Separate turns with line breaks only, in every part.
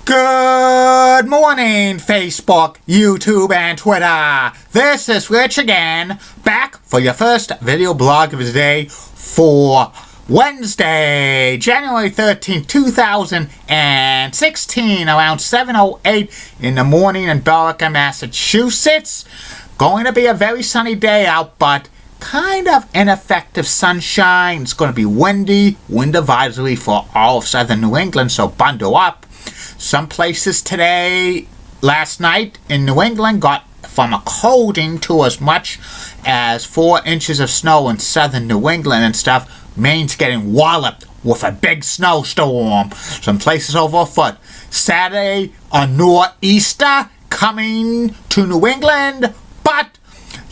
Good morning, Facebook, YouTube, and Twitter. This is Rich again, back for your first video blog of the day for Wednesday, January 13, 2016, around 7:08 in the morning in Billerica, Massachusetts. Going to be a very sunny day out, but kind of ineffective sunshine. It's going to be windy, wind advisory for all of southern New England, so bundle up. Some places today, last night in New England, got from a colding to as much as 4 inches of snow in southern New England and stuff. Maine's getting walloped with a big snowstorm. Some places over a foot. Saturday, a nor'easter coming to New England, but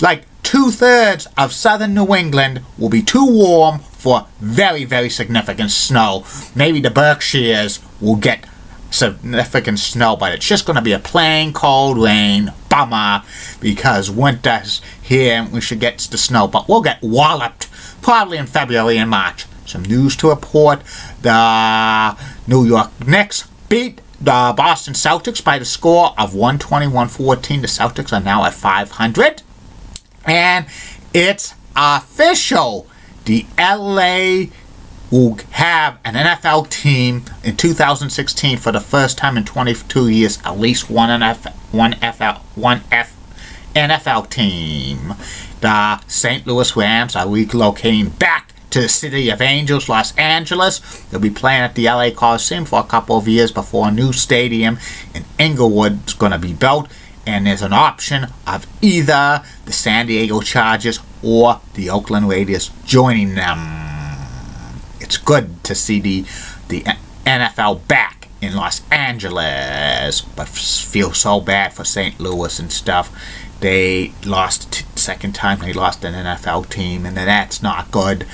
like 2/3 of southern New England will be too warm for very, very significant snow. Maybe the Berkshires will get significant snow, but it's just going to be a plain cold rain bummer because winter's here and we should get the snow, but we'll get walloped probably in February and March. Some news to report. The New York Knicks beat the Boston Celtics by the score of 121-14. The Celtics are now at 500, and it's official. The LA will have an NFL team in 2016 for the first time in 22 years, at least one NFL team. The St. Louis Rams are relocating back to the City of Angels, Los Angeles. They'll be playing at the LA Coliseum for a couple of years before a new stadium in Inglewood is going to be built. And there's an option of either the San Diego Chargers or the Oakland Raiders joining them. It's good to see the NFL back in Los Angeles, but feel so bad for St. Louis and stuff. They lost second time they lost an NFL team, and that's not good.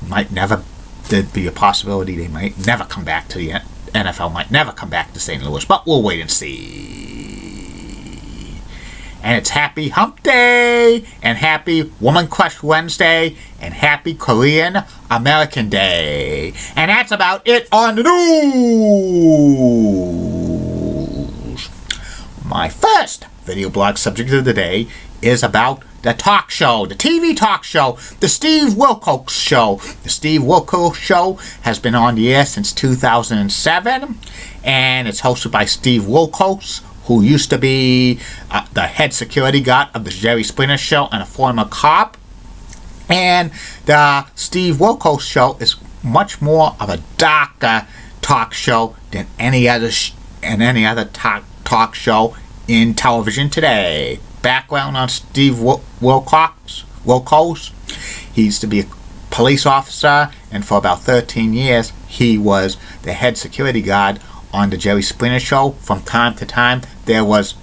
There'd be a possibility they might never come back to the NFL, might never come back to St. Louis, but we'll wait and see. And it's Happy Hump Day, and Happy Woman Crush Wednesday, and Happy Korean American Day. And that's about it on the news. My first video blog subject of the day is about the talk show, the TV talk show, the Steve Wilkos Show. The Steve Wilkos Show has been on the air since 2007, and it's hosted by Steve Wilkos, who used to be the head security guard of the Jerry Springer Show and a former cop. And the Steve Wilkos Show is much more of a darker talk show than any other talk show in television today. Background on Steve Wilkos. He used to be a police officer, and for about 13 years he was the head security guard on the Jerry Springer Show. From time to time, there was,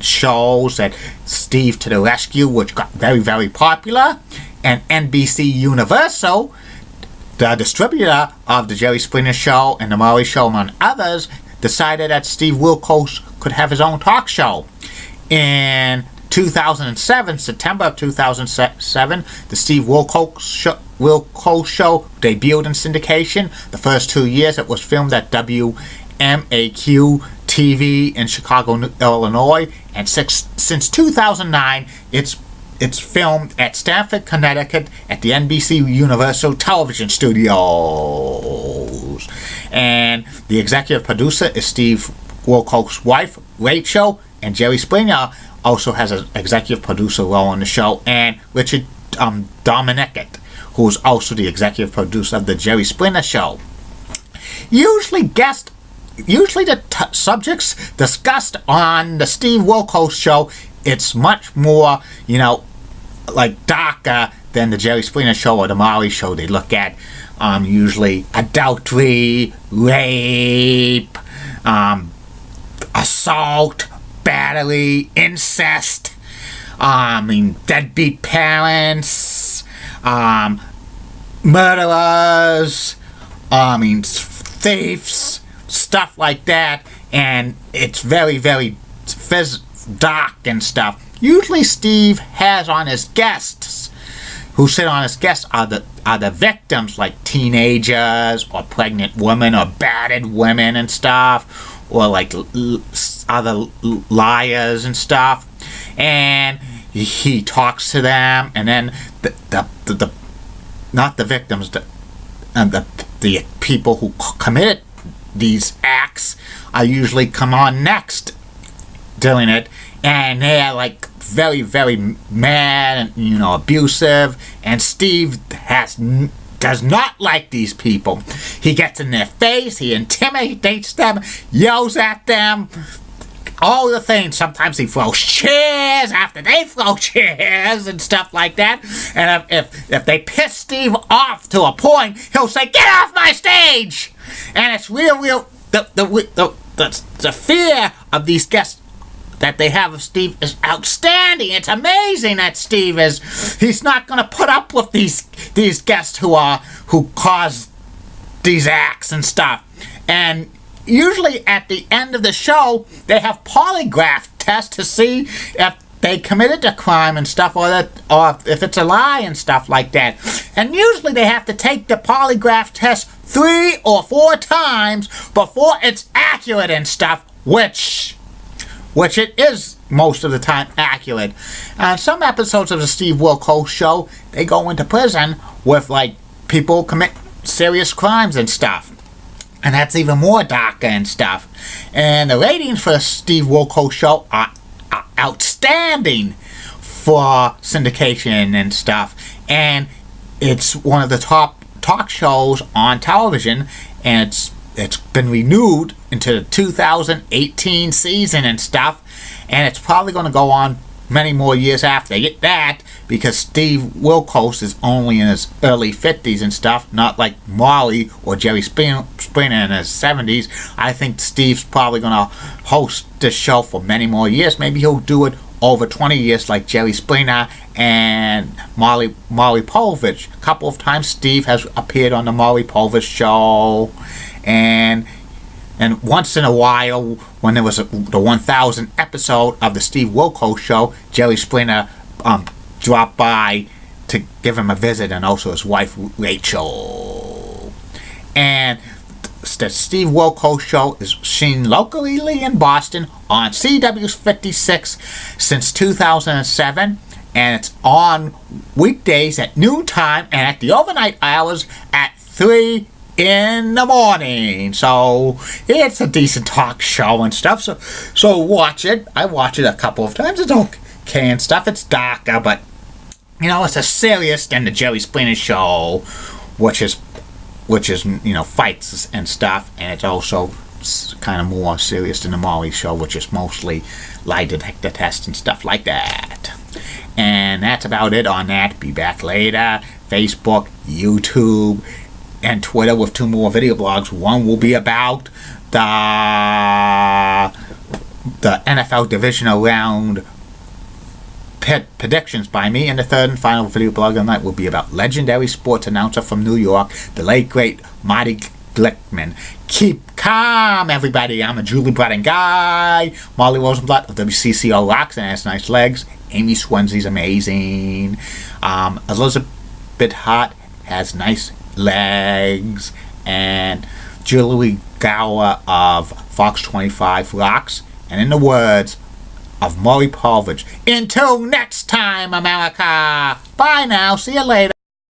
shows that Steve to the Rescue, which got very, very popular, and NBC Universal, the distributor of the Jerry Springer Show and the Maury Show, among others, decided that Steve Wilkos could have his own talk show. In 2007, September of 2007, the Steve Wilkos Show debuted in syndication. The first 2 years it was filmed at WMAQ TV in Chicago, Illinois, and since 2009, it's filmed at Stamford, Connecticut, at the NBC Universal Television Studios. And the executive producer is Steve Wilkos' wife, Rachel, and Jerry Springer also has an executive producer role on the show, and Richard Dominicat, who is also the executive producer of the Jerry Springer Show. Usually the subjects discussed on the Steve Wilkos Show, it's much more, like darker than the Jerry Springer Show or the Maury Show. They look at usually adultery, rape, assault, battery, incest, deadbeat parents, murderers, thieves, stuff like that, and it's very, very dark and stuff. Usually Steve has on his guests, who sit on his guests are the victims, like teenagers or pregnant women or battered women and stuff, or like other liars and stuff, and he talks to them, and then the not the victims, the people who committed these acts are usually come on next doing it, and they're like very, very mad and abusive, and Steve does not like these people. He gets in their face, he intimidates them, yells at them, all the things. Sometimes he throws chairs after they throw chairs and stuff like that. And if they piss Steve off to a point, he'll say, "Get off my stage!" And it's real. The fear of these guests that they have of Steve is outstanding. It's amazing that Steve he's not going to put up with these guests who cause these acts and stuff. And usually at the end of the show, they have polygraph tests to see if they committed a crime and stuff, or if it's a lie and stuff like that. And usually they have to take the polygraph test 3 or 4 times before it's accurate and stuff, which it is most of the time accurate. Some episodes of the Steve Wilkos Show, they go into prison with like people commit serious crimes and stuff. And that's even more darker and stuff. And the ratings for the Steve Wilkos Show are outstanding for syndication and stuff. And it's one of the top talk shows on television. And it's been renewed into the 2018 season and stuff. And it's probably going to go on many more years after they get that, because Steve Wilkos is only in his early 50s and stuff, not like Molly or Jerry Springer in his 70s. I think Steve's probably going to host this show for many more years. Maybe he'll do it over 20 years like Jerry Springer and Maury Povich. A couple of times Steve has appeared on the Maury Povich show, and once in a while, when there was the 1000th episode of the Steve Wilkos Show, Jerry Springer dropped by to give him a visit, and also his wife Rachel. And the Steve Wilkos Show is seen locally in Boston on CW 56 since 2007, and it's on weekdays at noontime and at the overnight hours at 3 in the morning. So it's a decent talk show and stuff. So watch it. I watch it a couple of times. It's okay and stuff. It's darker, but it's a serious than the Jerry Springer Show, which is fights and stuff, and it's also kind of more serious than the Maury Show, which is mostly lie detector tests and stuff like that. And that's about it on that. Be back later. Facebook, YouTube, and Twitter with 2 more video blogs. One will be about the NFL divisional round predictions by me, and the third and final video blog of the night will be about legendary sports announcer from New York, the late great Marty Glickman. Keep calm, everybody. I'm a Julie Bratton guy. Molly Rosenblatt of WCCO rocks and has nice legs. Amy Swense's amazing. Elizabeth Hart has nice legs, and Julie Gower of Fox 25 rocks. And in the words of Maury Povich, until next time, America. Bye now. See you later.